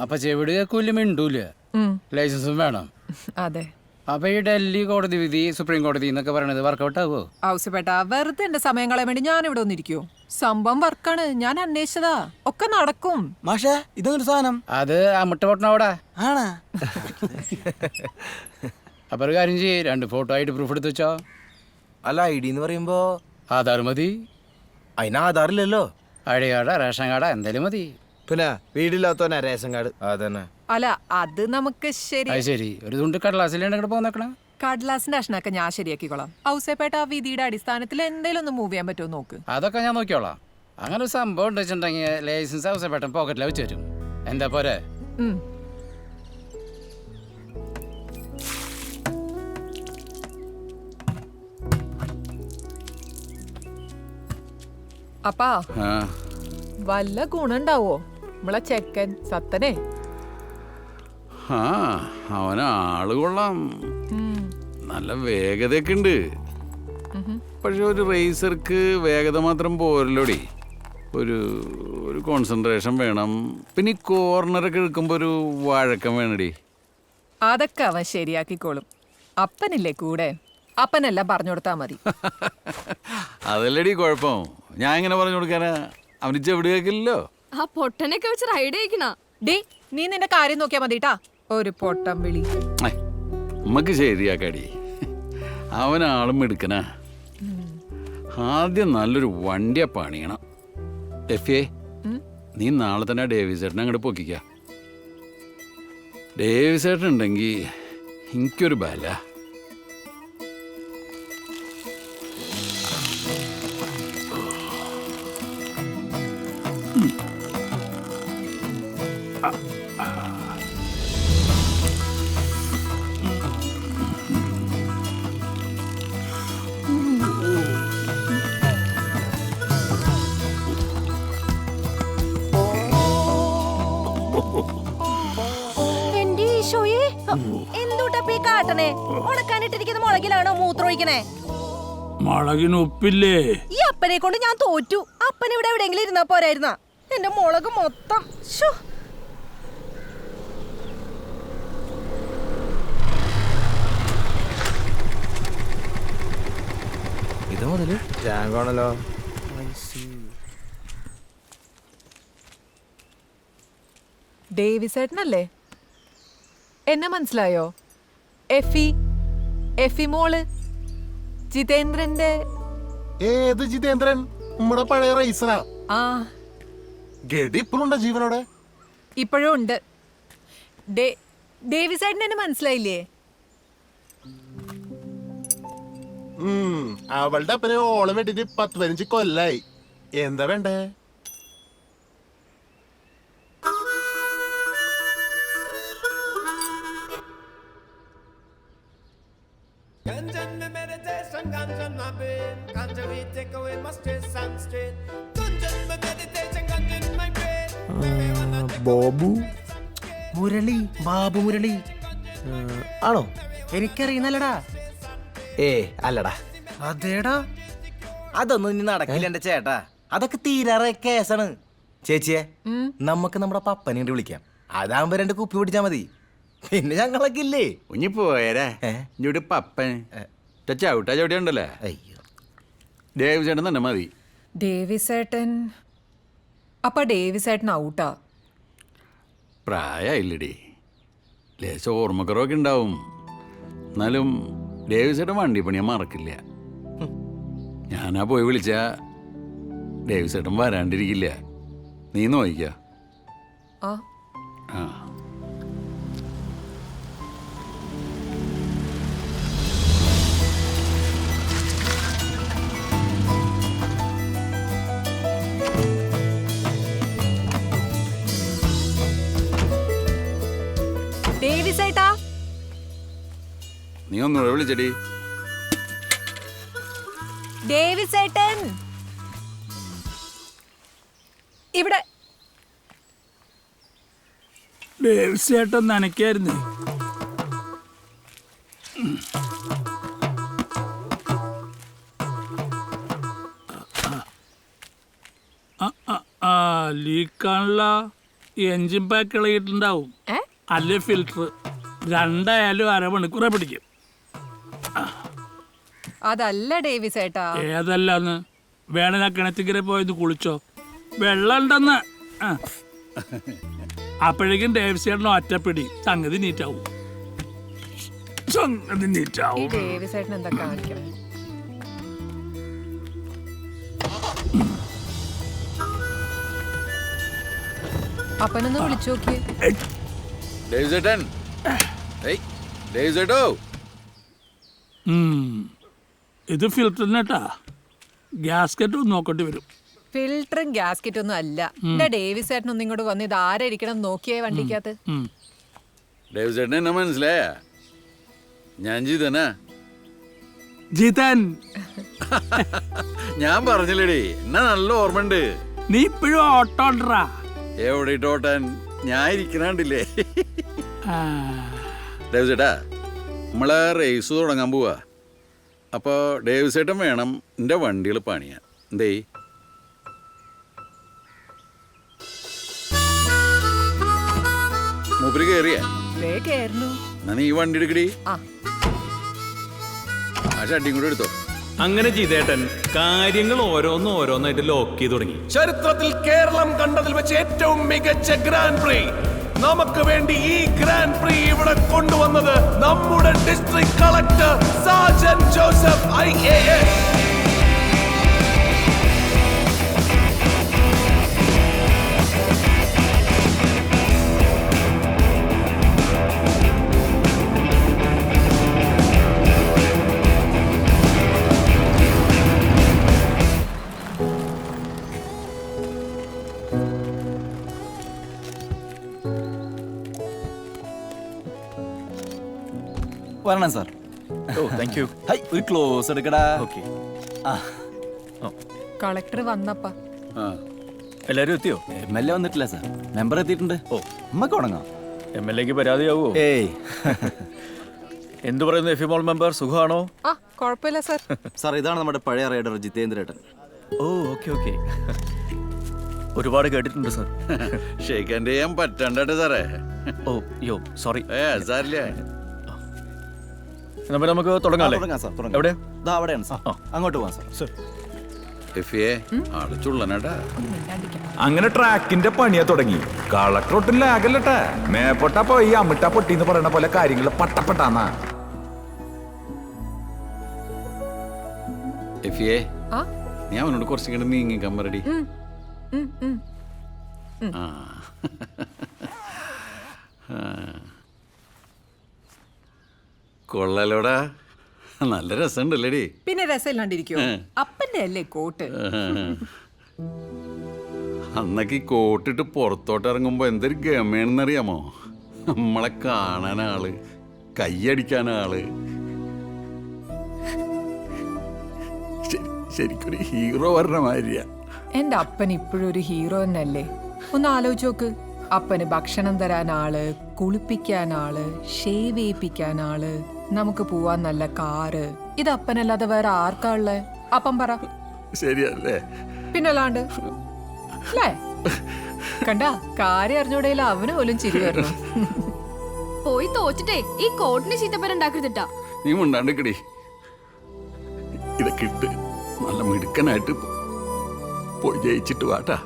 അപ്പൊ ചെവിട് കേൾക്കൂല മിണ്ടൂല ലൈസൻസും വേണം. അതെ. അപ്പൊ ഈ ഡൽഹി കോടതി വിധി സുപ്രീം കോടതി എന്നൊക്കെ പറയണത് വർക്കൗട്ട് ആവോ? ഔസേപ്പേട്ട വെറുതെ എന്റെ സമയം കളയാൻ വേണ്ടി ഞാൻ ഇവിടെ ഒന്നിരിക്കോ? സംഭവം വർക്കാണ്, ഞാൻ അന്വേഷിച്ചതാ, ഒക്കെ നടക്കും. മാഷേ ഇതൊരു സാധനം അത് അമ്മിട്ട് പൊട്ടണവിടെ ആണാ? അപ്പൊ ഒരു കാര്യം ചെയ്യ്, 2 ഫോട്ടോ ആയിട്ട് പ്രൂഫ് എടുത്ത് വെച്ചോ. അല്ല ഐ ഡി എന്ന് പറയുമ്പോ ആധാർ മതി. അതിന് ആധാറില്ലല്ലോ. ഐ ഡി കാർഡാ റേഷൻ കാർഡാ എന്തായാലും മതി. പിന്നെ വീടില്ലാത്തവനാ റേഷൻ കാർഡ്. അതന്നെ. അല്ല അത് നമുക്ക് ശരി. അത് ശരി, ഒരു തുണ്ട് കടലാസിലുണ്ട് പോന്നേക്കണം. കടലാസിന്റെ അഷ്ണൊക്കെ ഞാൻ ശരിയാക്കിക്കോളാം. ഔസേപ്പേട്ട ആ വിധിയുടെ അടിസ്ഥാനത്തിൽ എന്തെങ്കിലും ഒന്ന് മൂവ് ചെയ്യാൻ പറ്റുമോ നോക്ക്. അതൊക്കെ ഞാൻ നോക്കിയോളാം. അങ്ങനെ ഒരു സംഭവം ഉണ്ടെന്നുണ്ടെങ്കിൽ ലൈസൻസ് അവസരപ്പെട്ട പോക്കറ്റിൽ വെച്ച് തരും. എന്താ പോരെ? അപ്പാ വല്ല ഗുണുണ്ടാവോ നമ്മളെ ചെക്കൻ സത്തനെ? ആ അവനാള് കൊള്ളാം, നല്ല വേഗതയൊക്കെ ഉണ്ട്. പക്ഷെ ഒരു റേസർക്ക് വേഗത മാത്രം പോരല്ലോടി, ഒരു കോൺസെൻട്രേഷൻ വേണം. പിന്നെ ഈ കോർണറൊക്കെ എടുക്കുമ്പോ ഒരു വഴക്കം വേണടി. അതൊക്കെ അവൻ ശരിയാക്കിക്കോളും. അപ്പനില്ലേ കൂടെ, അപ്പനെല്ലാം പറഞ്ഞു കൊടുത്താ മതി. അതല്ലടി കുഴപ്പം, ഞാൻ എങ്ങനെ പറഞ്ഞു കൊടുക്കാനാ? അവന് ചെവിട് കേൾക്കില്ലല്ലോ. ആ പൊട്ടനൊക്കെ വെച്ച് റൈഡ് ചെയ്യിക്കണ. ഡേ നീ നിന്റെ കാര്യം നോക്കിയാ മതിട്ടാ. ഒരു പൊട്ടം വിളി നമ്മക്ക് ശരിയാക്കാടി. അവനാളും എടുക്കനാ. ആദ്യം നല്ലൊരു വണ്ടിയെ പണിയണം. എഫേ നീ നാളെ തന്നെ ഡേവിസേട്ടനെ അങ്ങോട്ട് പൊക്കിക്ക. ഡേവിസേട്ടൻ ഉണ്ടെങ്കിൽ എനിക്കൊരു ബല. എന്തൂട്ടപ്പ ഈ കാട്ടണേ? ഉണക്കാനിട്ടിരിക്കുന്ന മുളകിലാണോ മൂത്രമൊഴിക്കണേ? മുളകിന് ഉപ്പില്ലേ? ഈ അപ്പനെ കൊണ്ട് ഞാൻ തോറ്റു. അപ്പൻ ഇവിടെ എവിടെയെങ്കിലും ഇരുന്നാ പോരായിരുന്ന? എന്റെ മുളക് മൊത്തം. ഇത് മുതല് ജാങ്കോണല്ലോ. ഡേവിസേട്ടനല്ലേ? എന്നെ മനസ്സിലായോ? എഫി മോള് ജിതേന്ദ്രന്റെ. ഏത് ജിതേന്ദ്രൻ? നമ്മുടെ പഴയ റൈസറാ. ആ ഗഡി ഇപ്പോഴുണ്ടോ ജീവനോടെ? ഇപ്പോഴും ഉണ്ട്. ഡേവിസേട്ടൻ എന്നെ മനസ്സിലായില്ലേ? അവളുടെ അപ്പനെ ഓളം വെട്ടിട്ട് 10-15 കൊല്ലായി. എന്താ വേണ്ടേ? ബോബു മുരളി, ബാബു മുരളി ആണോ? എനിക്കറിയുന്നല്ലടാ. അല്ലടാ. അതേടാ, അതൊന്നും ഇനി നടക്കില്ല എന്റെ ചേട്ടാ. അതൊക്കെ തീരാറ കേസാണ്. ചേച്ചിയെ നമുക്ക് നമ്മുടെ പപ്പനെ വിളിക്കാം. അതാകുമ്പോ 2 കുപ്പി പിടിച്ചാ മതി. പിന്നെ ഞങ്ങളൊക്കെ ഇല്ലേ? ഉഞ്ഞി പോയരാ ഇഞ്ഞോട്ട് പപ്പൻ ചവിട്ടാ ചവിട്ടിയ ഉണ്ടല്ലേ. അയ്യോ, ഡേവിസേട്ടൻ തന്നെ മതി. ഡേവിസേട്ടൻ അപ്പൊ ഡേവിസേട്ടൻ ഔട്ടാ. പ്രായമായില്ലടി, ലേശം ഓർമ്മക്കുറവൊക്കെ ഉണ്ടാവും. എന്നാലും ഡേവിസേട്ടൻ വണ്ടി പണിയാൻ മറക്കില്ല. ഞാനാ പോയി വിളിച്ച ഡേവിസേട്ടൻ വരാണ്ടിരിക്കില്ല. നീ നോക്കിക്ക. ആ ഡേവിസേട്ടാ, നീ ഒന്നുകൂടെ വിളിച്ചടി. ഡേവിസേട്ടൻ ഇവിടെ. ഡേവിസേട്ടൻ നനയ്ക്കായിരുന്നു. ലീക്കാണല്ല. എഞ്ചിൻ പാക്ക് ഇളകിയിട്ടുണ്ടാവും. അല്ലേ ഫിൽറ്റർ. രണ്ടായാലും അരമണിക്കൂറെ പിടിക്കും. അതല്ല ഡേവിസ് ഏട്ടാ. ഏതല്ലാന്ന്? വേണ കിണറ്റിക്കരെ പോയത് കുളിച്ചോ? വെള്ളം ഉണ്ടെന്ന്. അപ്പോഴേക്കും ഡേവിസ് ചേട്ടനോ ഒറ്റപ്പിടി. സംഗതി നീറ്റാവും. ഈ ഡേവിസ് ഏട്ടൻ എന്താ കാണിക്കണം? അപ്പനൊന്ന് വിളിച്ചു നോക്കിയേ. ഡേവിസേട്ടൻ. ഡേവിസേട്ടോ. ഇത് ഫിൽറ്ററിനേട്ടാ. ഗ്യാസ്കറ്റ് നോക്കേണ്ടി വരും. ഫിൽറ്ററും ഗ്യാസ്കറ്റും ഒന്നും അല്ല. എന്റെ ഡേവിസ് ഏട്ടൻ ഒന്നും ഇങ്ങോട്ട് വന്ന് ഇത് ആരായിരിക്കണം നോക്കിയേ വണ്ടിക്കകത്ത്. ഡേവിസേട്ടൻ എന്നെ മനസ്സിലായ? ഞാൻ ജിതനാ. ജിതൻ. ഞാൻ പറഞ്ഞില്ലേടി, എന്നെ നല്ല ഓർമ്മയുണ്ട്. നീ ഇപ്പോഴും ഓട്ടോണ്ടറാ. എവിടെ ഇട്ടോട്ടാൻ? ഞാൻ ഇരിക്കണണ്ടില്ലേ? ഡേവിസേട്ടാ, നമ്മളെ റേസ് തുടങ്ങാൻ പോവാ. അപ്പോൾ ഡേവിസേട്ടൻ വേണം എൻ്റെ വണ്ടികൾ പണിയാൻ. എന്തേ? മൂപ്പര് കയറിയാ? എന്നാ നീ വണ്ടി എടുക്കടി. ആ ഷട്ടിയും കൂടെ എടുത്തോ. അങ്ങനെ ചെയ്തേട്ടൻ കാര്യങ്ങൾ ഓരോന്നായിട്ട് ലോക്ക് ചെയ്ത് തുടങ്ങി. ചരിത്രത്തിൽ കേരളം കണ്ടതിൽ വെച്ച് ഏറ്റവും മികച്ച ഗ്രാൻഡ് പ്രീ. നമുക്ക് വേണ്ടി ഈ ഗ്രാൻഡ് പ്രീ ഇവിടെ കൊണ്ടുവന്നത് നമ്മുടെ district collector Sajan Joseph IAS. വരണം സാർ. ഓ താങ്ക് യു. ഹൈ, ഒരു ക്ലോസ് എടുക്കടാ. ഓക്കെ. കളക്ടർ വന്നപ്പാ. എല്ലാരും എത്തിയോ? MLA വന്നിട്ടില്ല സാർ. മെമ്പർ എത്തിയിട്ടുണ്ട്. ഓ, നമുക്ക് തുടങ്ങാം. MLAക്ക് പരാതിയാവോ? ഏയ്. എന്തു പറയുന്നു എഫിമോൾ മെമ്പർ? സുഖമാണോ? ആ, കുഴപ്പമില്ല സാർ. സാർ, ഇതാണ് നമ്മുടെ പഴയ റൈഡർ ജിതേന്ദ്രേട്ടൻ. ഓ ഓക്കെ ഓക്കെ. ഒരുപാട് കേട്ടിട്ടുണ്ട് സാർ. ഷേക്ക് ചെയ്യാൻ പറ്റണ്ടേ സാറേ? ഓ യോ സോറി. സാറില്ല. എന്നാ നമുക്ക് തുടങ്ങാല്ലേ? തുടങ്ങാം സാർ. തുടങ്ങാം. എവിടെ? ദാ അവിടെയാണ് സാർ. അങ്ങോട്ട് പോവാം സാർ. എഫിയെ ആള് ചുള്ളനട്ടാ. അങ്ങനെ ട്രാക്കിന്റെ പണിയാ തുടങ്ങി. കളക്ടർ ഒട്ടും ലാഗല്ലട്ടെ. മേപ്പൊട്ടാ പോയി അമ്മിട്ടാ പൊട്ടിന്ന് പറയണ പോലെ കാര്യങ്ങൾ പട്ടപ്പെട്ടാന്നാ. എഫിയെ, ഞാൻ അവനോട് കുറച്ചും നീങ്ങി കമ്മറടി. കൊള്ളലോടാ, നല്ല രസമുണ്ടല്ലേടി. പിന്നെ രസമില്ലാണ്ടിരിക്കോ? അപ്പന്റെ അല്ലേ കോട്ട്. അന്നൊക്കെ ഈ കോട്ടിട്ട് പുറത്തോട്ട് ഇറങ്ങുമ്പോ എന്തൊരു ഗമയാണെന്നറിയാമോ? നമ്മളെ കാണാനാള്, കൈയടിക്കാനാള്. ശരിക്കൊരു ഹീറോ പറഞ്ഞ മാതിരിയാ. എന്റെ അപ്പൻ ഇപ്പോഴും ഒരു ഹീറോ തന്നെയല്ലേ? ഒന്ന് ആലോചിച്ച് നോക്ക്. അപ്പന് ഭക്ഷണം തരാൻ ആള്, കുളിപ്പിക്കാൻ ആള്, ഷേവ് ചെയ്യിപ്പിക്കാൻ ആള്, നമുക്ക് പോവാൻ നല്ല കാറ്. ഇത് അപ്പനല്ലാതെ വേറെ ആർക്കാ ഉള്ളേ? അപ്പം പറ. ശരിയല്ലേ? പിന്നല്ലാണ്ട് അല്ലേ? കണ്ട കാര്യം അറിഞ്ഞൂടെയില്ല, അവന് പോലും ചിരി വരണം. പോയി തോച്ചിട്ടേ ഈ കോട്ടിന് ചീത്തപ്പേരുണ്ടാക്കരുതിട്ടാ. നീ മുണ്ടാണ്ടിക്കടി. ഇതൊക്കെ ഇട്ട് നല്ല മിടുക്കനായിട്ട് പോയി ജയിച്ചിട്ട് വാട്ടാ.